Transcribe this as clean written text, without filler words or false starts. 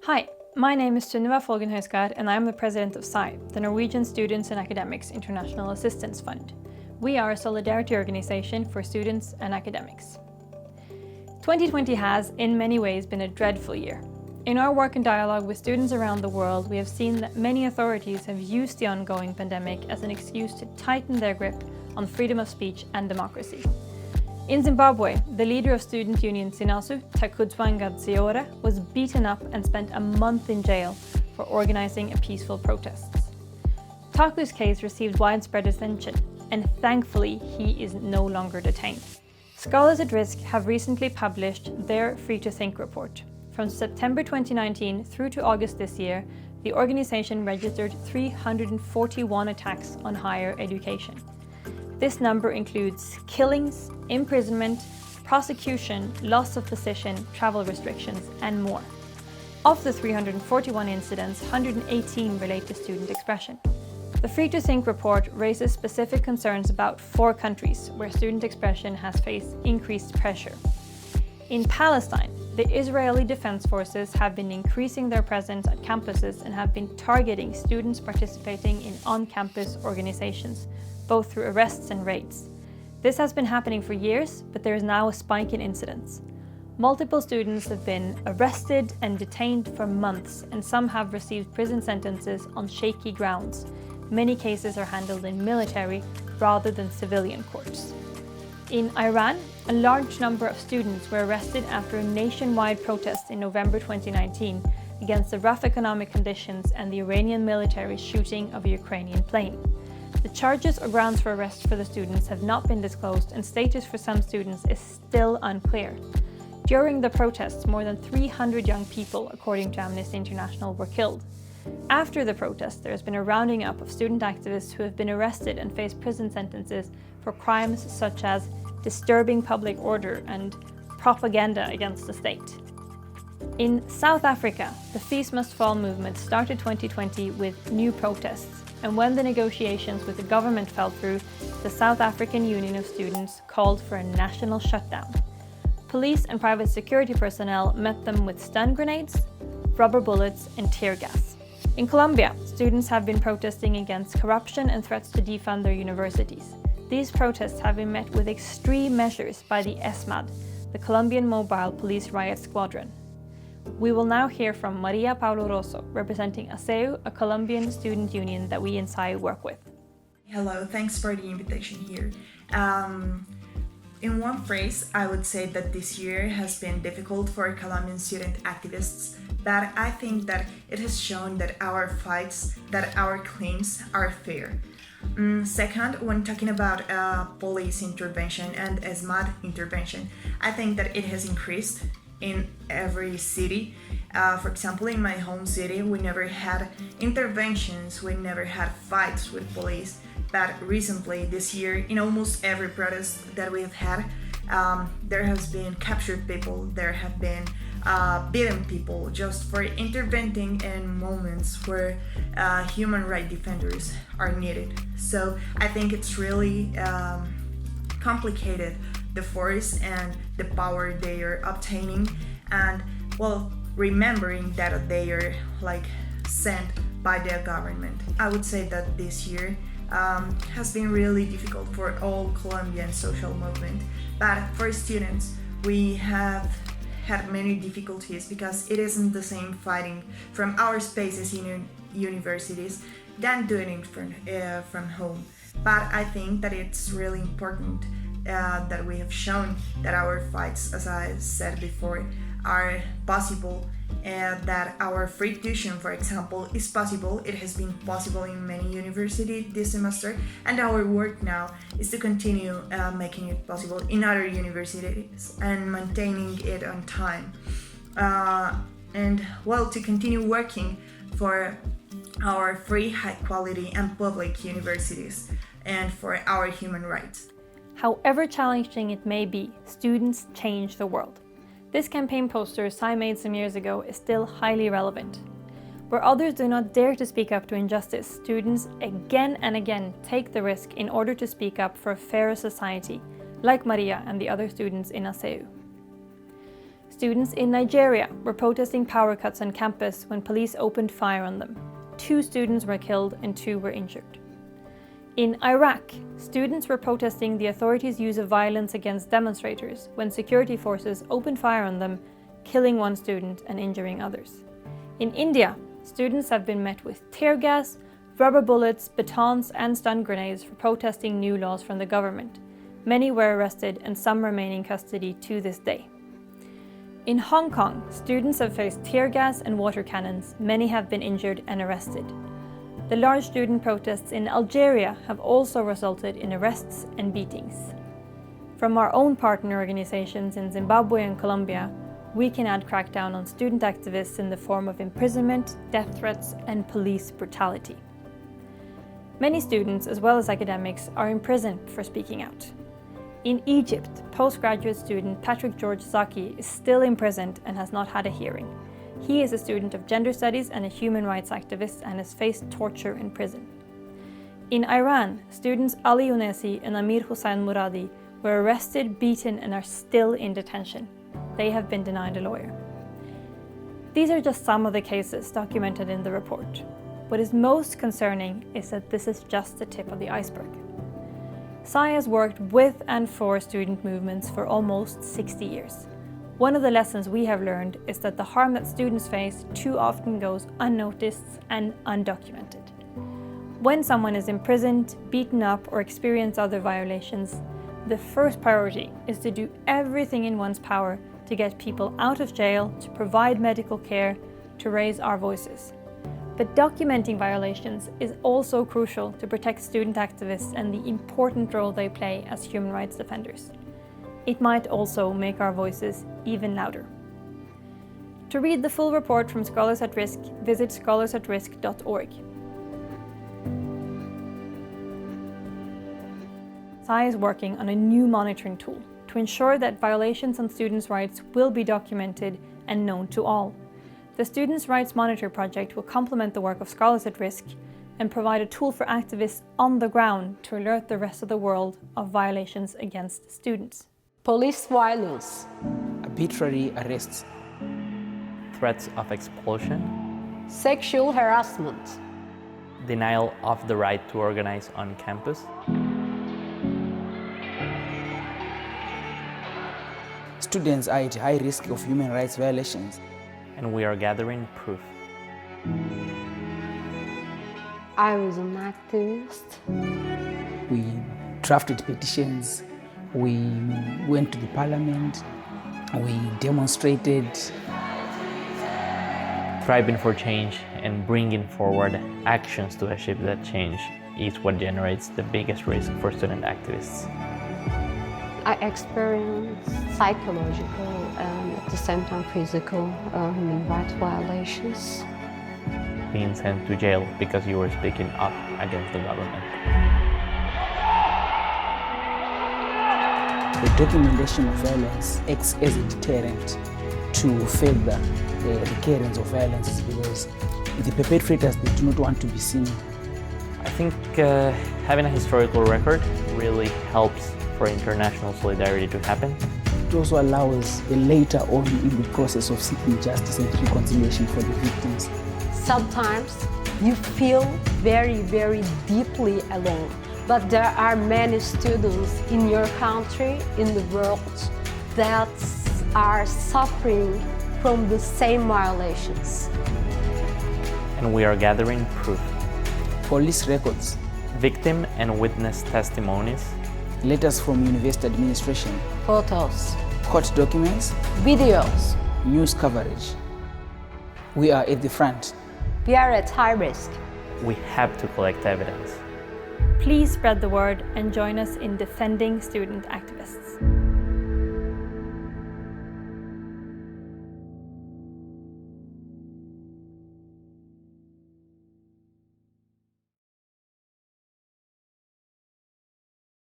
Hi, my name is Sunniva Folgen Høiskar and I am the president of SAIH, the Norwegian Students and Academics International Assistance Fund. We are a solidarity organization for students and academics. 2020 has, in many ways, been a dreadful year. In our work and dialogue with students around the world, we have seen that many authorities have used the ongoing pandemic as an excuse to tighten their grip on freedom of speech and democracy. In Zimbabwe, the leader of student union SINASU, Takudwanga Tsiora, was beaten up and spent a month in jail for organizing a peaceful protests. Taku's case received widespread attention, and thankfully he is no longer detained. Scholars at Risk have recently published their Free to Think report. From September 2019 through to August this year, the organization registered 341 attacks on higher education. This number includes killings, imprisonment, prosecution, loss of position, travel restrictions, and more. Of the 341 incidents, 118 relate to student expression. The Free to Think report raises specific concerns about 4 countries where student expression has faced increased pressure. In Palestine, the Israeli Defense Forces have been increasing their presence at campuses and have been targeting students participating in on-campus organizations, both through arrests and raids. This has been happening for years, but there is now a spike in incidents. Multiple students have been arrested and detained for months, and some have received prison sentences on shaky grounds. Many cases are handled in military rather than civilian courts. In Iran, a large number of students were arrested after a nationwide protest in November 2019 against the rough economic conditions and the Iranian military shooting of a Ukrainian plane. The charges or grounds for arrest for the students have not been disclosed, and status for some students is still unclear. During the protests, more than 300 young people, according to Amnesty International, were killed. After the protest, there has been a rounding up of student activists who have been arrested and face prison sentences for crimes such as disturbing public order and propaganda against the state. In South Africa, the Fees Must Fall movement started 2020 with new protests, and when the negotiations with the government fell through, the South African Union of Students called for a national shutdown. Police and private security personnel met them with stun grenades, rubber bullets, and tear gas. In Colombia, students have been protesting against corruption and threats to defund their universities. These protests have been met with extreme measures by the ESMAD, the Colombian Mobile Police Riot Squadron. We will now hear from María Paula Rozo, representing ACEU, a Colombian student union that we in SAIH work with. Hello, thanks for the invitation here. In one phrase, I would say that this year has been difficult for Colombian student activists, but I think that it has shown that our fights, that our claims are fair. Second, when talking about police intervention and ESMAD intervention, I think that it has increased in every city. For example, in my home city, we never had interventions, we never had fights with police. But recently, this year, in almost every protest that we have had, there has been captured people, there have been beaten people just for intervening in moments where human rights defenders are needed. So I think it's really complicated, the force and the power they are obtaining, and well, remembering that they are sent by their government. I would say that this year has been really difficult for all Colombian social movement, but for students we have had many difficulties because it isn't the same fighting from our spaces in universities than doing it from home. But I think that it's really important that we have shown that our fights, as I said before, are possible, and that our free tuition, for example, is possible. It has been possible in many universities this semester, and our work now is to continue making it possible in other universities and maintaining it on time. And well, to continue working for our free, high quality and public universities and for our human rights. However challenging it may be, students change the world. This campaign poster SAIH made some years ago is still highly relevant. Where others do not dare to speak up to injustice, students again and again take the risk in order to speak up for a fairer society, like Maria and the other students in ACEU. Students in Nigeria were protesting power cuts on campus when police opened fire on them. 2 students were killed and 2 were injured. In Iraq, students were protesting the authorities' use of violence against demonstrators when security forces opened fire on them, killing 1 student and injuring others. In India, students have been met with tear gas, rubber bullets, batons and stun grenades for protesting new laws from the government. Many were arrested and some remain in custody to this day. In Hong Kong, students have faced tear gas and water cannons. Many have been injured and arrested. The large student protests in Algeria have also resulted in arrests and beatings. From our own partner organizations in Zimbabwe and Colombia, we can add crackdown on student activists in the form of imprisonment, death threats, and police brutality. Many students, as well as academics, are imprisoned for speaking out. In Egypt, postgraduate student Patrick George Zaki is still imprisoned and has not had a hearing. He is a student of gender studies and a human rights activist and has faced torture in prison. In Iran, students Ali Younesi and Amir Hossein Mouradi were arrested, beaten, and are still in detention. They have been denied a lawyer. These are just some of the cases documented in the report. What is most concerning is that this is just the tip of the iceberg. SAIH has worked with and for student movements for almost 60 years. One of the lessons we have learned is that the harm that students face too often goes unnoticed and undocumented. When someone is imprisoned, beaten up, or experiences other violations, the first priority is to do everything in one's power to get people out of jail, to provide medical care, to raise our voices. But documenting violations is also crucial to protect student activists and the important role they play as human rights defenders. It might also make our voices even louder. To read the full report from Scholars at Risk, visit scholarsAtRisk.org. SAIH is working on a new monitoring tool to ensure that violations on students' rights will be documented and known to all. The Students' Rights Monitor project will complement the work of Scholars at Risk and provide a tool for activists on the ground to alert the rest of the world of violations against students. Police violence, arbitrary arrests, threats of expulsion, sexual harassment, denial of the right to organize on campus, students are at high risk of human rights violations. and we are gathering proof. I was an activist. We drafted petitions, we went to the parliament, we demonstrated. Striving for change and bringing forward actions to achieve that change is what generates the biggest risk for student activists. I experienced psychological and at the same time physical human rights violations. Being sent to jail because you were speaking up against the government. The documentation of violence acts as a deterrent to further the recurrence of violence because the perpetrators, they do not want to be seen. I think having a historical record really helps for international solidarity to happen. It also allows later on in the process of seeking justice and reconciliation for the victims. Sometimes you feel very, very deeply alone, but there are many students in your country, in the world, that are suffering from the same violations. And we are gathering proof. Police records, Victim and witness testimonies, letters from university administration, Photos, court documents, videos. news coverage. We are at the front. We are at high risk. we have to collect evidence. Please spread the word and join us in defending student activists.